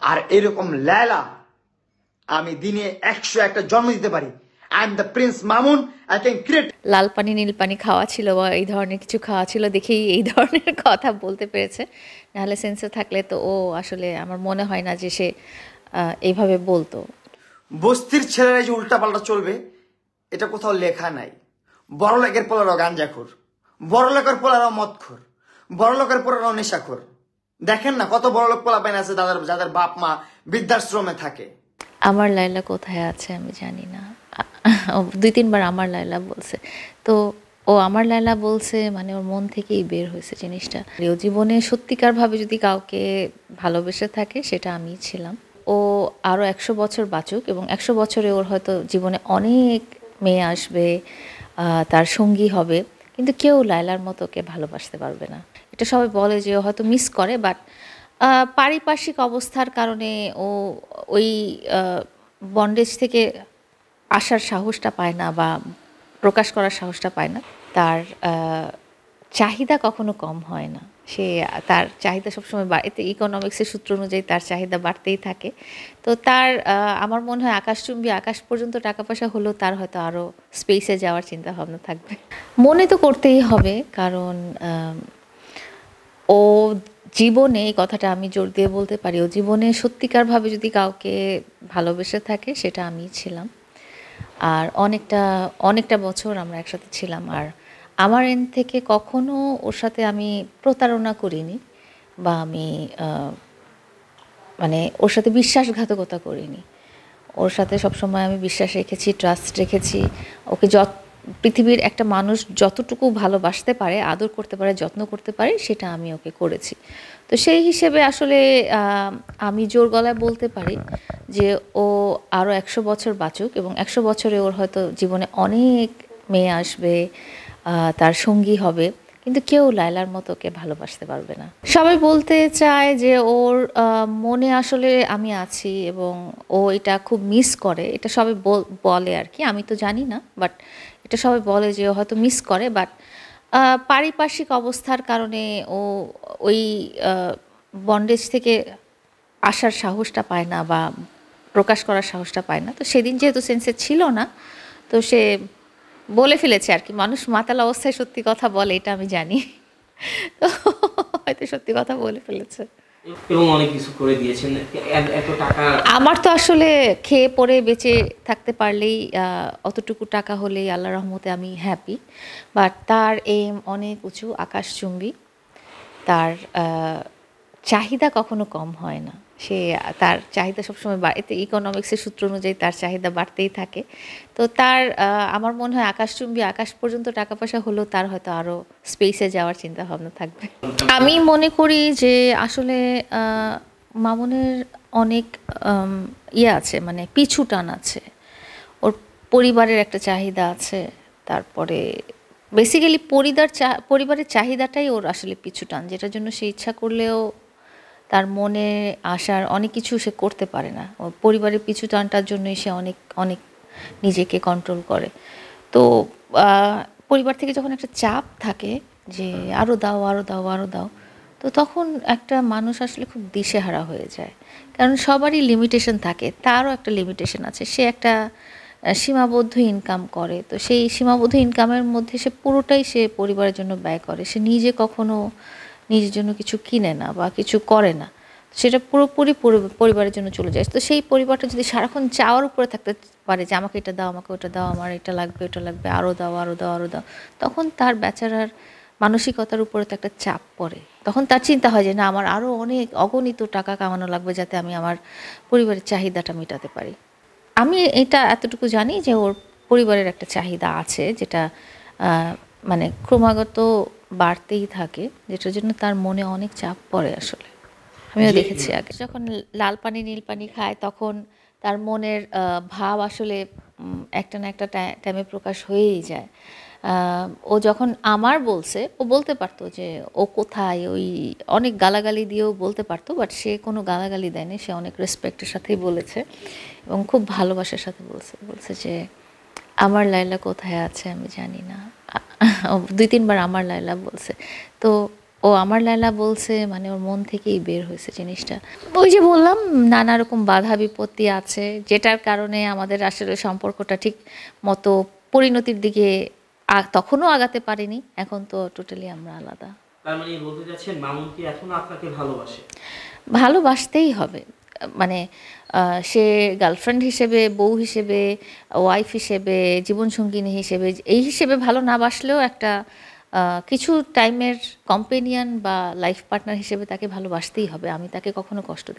আর এরকম লায়লা আমি দিনে 101টা জন্ম দিতে পারি। I am the prince Mamun. I can create. লাল পানি নীল পানি খাওয়া ছিল বা এই ধরনের কিছু খাওয়া ছিল দেখেই এই ধরনের কথা বলতে পেরেছে, নাহলে সেন্সে থাকলে তো ও আসলে আমার মনে হয় না যে সে এইভাবে বলতো। বস্তির ছেলেরা যে উল্টাপাল্টা চলবে এটা কোথাও লেখা নাই। বড়লোকের পোলারাও গাঞ্জাখোর, বড়লোকের পোলারাও মদখোর, বড়লোকের পোলারাও নেশাখোর। দেখেন না কত বড়লোক পোলা পাইন আছে যাদের বাপ মা বৃদ্ধাশ্রমে থাকে। আমার লাইলা কোথায় আছে আমি জানি না। 2-3 বার আমার লাইলা বলছে, তো ও আমার লাইলা বলছে মানে ওর মন থেকেই বের হয়েছে জিনিসটা। ও জীবনে সত্যিকারভাবে যদি কাউকে ভালোবেসে থাকে সেটা আমিই ছিলাম। ও আরও 100 বছর বাঁচুক এবং 100 বছরে ওর হয়তো জীবনে অনেক মেয়ে আসবে, তার সঙ্গী হবে, কিন্তু কেউ লায়লার মতো ওকে ভালোবাসতে পারবে না। এটা সবাই বলে যে ও হয়তো মিস করে, বাট পারিপার্শ্বিক অবস্থার কারণে ও ওই বন্ডেজ থেকে আসার সাহসটা পায় না বা প্রকাশ করার সাহসটা পায় না। তার চাহিদা কখনো কম হয় না, সে তার চাহিদা সবসময় এতে ইকোনমিক্সের সূত্র অনুযায়ী তার চাহিদা বাড়তেই থাকে। তো তার আমার মনে হয় আকাশচুম্বী আকাশ পর্যন্ত টাকা পয়সা হলেও তার হয়তো আরও স্পেসে যাওয়ার চিন্তা ভাবনা থাকবে। মনে তো করতেই হবে, কারণ ও জীবনে, এই কথাটা আমি জোর দিয়ে বলতে পারি, ও জীবনে সত্যিকারভাবে যদি কাউকে ভালোবেসে থাকে সেটা আমিই ছিলাম। আর অনেকটা বছর আমরা একসাথে ছিলাম। আর আমার এন্ড থেকে কখনো ওর সাথে আমি প্রতারণা করিনি বা আমি মানে ওর সাথে বিশ্বাসঘাতকতা করিনি। ওর সাথে সবসময় আমি বিশ্বাস রেখেছি, ট্রাস্ট রেখেছি। ওকে পৃথিবীর একটা মানুষ যতটুকু ভালোবাসতে পারে, আদর করতে পারে, যত্ন করতে পারে, সেটা আমি ওকে করেছি। তো সেই হিসেবে আসলে আমি জোর গলায় বলতে পারি যে ও আরও 100 বছর বাঁচুক এবং 100 বছরে ওর হয়তো জীবনে অনেক মেয়ে আসবে, তার সঙ্গী হবে, কিন্তু কেউ লায়লার মতো ওকে ভালোবাসতে পারবে না। সবাই বলতে চায় যে ওর মনে আসলে আমি আছি এবং ও এটা খুব মিস করে, এটা সবাই বলে আর কি, আমি তো জানি না, বাট এটা সবাই বলে যে ও হয়তো মিস করে, বাট পারিপার্শ্বিক অবস্থার কারণে ও ওই বন্ডেজ থেকে আসার সাহসটা পায় না বা প্রকাশ করার সাহসটা পায় না। তো সেদিন যেহেতু সেন্সে ছিল না, তো সে বলে ফেলেছে আর কি। মানুষ মাতাল অবস্থায় সত্যি কথা বলে, এটা আমি জানি। তো হয়তো সত্যি কথা বলে ফেলেছে এবং অনেক কিছু করে দিয়েছেন। এত টাকা আমার তো আসলে খেয়ে পরে বেঁচে থাকতে পারলেই, অতটুকু টাকা হলেই আল্লাহর রহমতে আমি হ্যাপি। বাট তার এম অনেক উঁচু, আকাশচুম্বী। তার চাহিদা কখনো কম হয় না। সে তার চাহিদা সবসময় এতে ইকোনমিক্সের সূত্র অনুযায়ী তার চাহিদা বাড়তেই থাকে। তো তার আমার মনে হয় আকাশচুম্বী আকাশ পর্যন্ত টাকা পয়সা হলেও তার হয়তো আরও স্পেসে যাওয়ার চিন্তা ভাবনা থাকবে। আমি মনে করি যে আসলে মামুনের অনেক ইয়ে আছে, মানে পিছু টান আছে, ওর পরিবারের একটা চাহিদা আছে, তারপরে বেসিক্যালি পরিবারের চাহিদাটাই ওর আসলে পিছু টান, যেটার জন্য সে ইচ্ছা করলেও তার মনে আসার অনেক কিছু সে করতে পারে না। ওর পরিবারের পিছু টানটার জন্যই সে অনেক অনেক নিজেকে কন্ট্রোল করে। তো পরিবার থেকে যখন একটা চাপ থাকে যে আরও দাও, আরও দাও, আরও দাও, তো তখন একটা মানুষ আসলে খুব দিশেহারা হয়ে যায়। কারণ সবারই লিমিটেশন থাকে, তারও একটা লিমিটেশন আছে। সে একটা সীমাবদ্ধ ইনকাম করে, তো সেই সীমাবদ্ধ ইনকামের মধ্যে সে পুরোটাই সে পরিবারের জন্য ব্যয় করে। সে নিজে কখনো নিজের জন্য কিছু কিনে না বা কিছু করে না, সেটা পুরোপুরি পরিবারের জন্য চলে যায়। তো সেই পরিবারটা যদি সারাক্ষণ চাওয়ার উপরে থাকতে পারে যে আমাকে এটা দাও, আমাকে ওটা দাও, আমার এটা লাগবে, ওটা লাগবে, আরও দাও, আরও দাও, আরও দাও, তখন তার বেচারার মানসিকতার উপরে তো একটা চাপ পড়ে। তখন তার চিন্তা হয় যে না, আমার আরও অনেক অগণিত টাকা কামানো লাগবে যাতে আমি আমার পরিবারের চাহিদাটা মেটাতে পারি। আমি এটা এতটুকু জানি যে ওর পরিবারের একটা চাহিদা আছে, যেটা মানে ক্রমাগত বাড়তেই থাকে, যেটার জন্য তার মনে অনেক চাপ পড়ে আসলে। আমিও দেখেছি আগে যখন লাল পানি নীল পানি খায়, তখন তার মনের ভাব আসলে একটা না একটা টাইমে প্রকাশ হয়েই যায়। ও যখন আমার বলছে, ও বলতে পারতো যে ও কোথায়, ওই অনেক গালাগালি দিয়েও বলতে পারতো, বাট সে কোনো গালাগালি দেয়নি, সে অনেক রেসপেক্টের সাথেই বলেছে এবং খুব ভালোবাসার সাথে বলছে যে আমার লাইলা কোথায় আছে আমি জানি না। 2-3 বার আমার লাইলা বলছে। তো ও আমার লায়লা বলছে মানে ওর মন থেকেই বের হয়েছে জিনিসটা। ওই যে বললাম নানা রকম বাধা বিপত্তি আছে যেটার কারণে আমাদের আসলে সম্পর্কটা ঠিক মতো পরিণতির দিকে তখনও আগাতে পারিনি। এখন তো টোটালি আমরা আলাদা। তার মানে বলতে চাচ্ছেন মামুন কি এখনো আপনাকে ভালোবাসে? ভালোবাসতেই হবে, মানে সে গার্লফ্রেন্ড হিসেবে, বউ হিসেবে, ওয়াইফ হিসেবে, জীবনসঙ্গিনী হিসেবে, এই হিসেবে ভালো না বাসলেও একটা কিছু টাইমের কম্পেনিয়ন বা লাইফ পার্টনার হিসেবে তাকে ভালোবাসতেই হবে। আমি তাকে কখনো কষ্ট দিই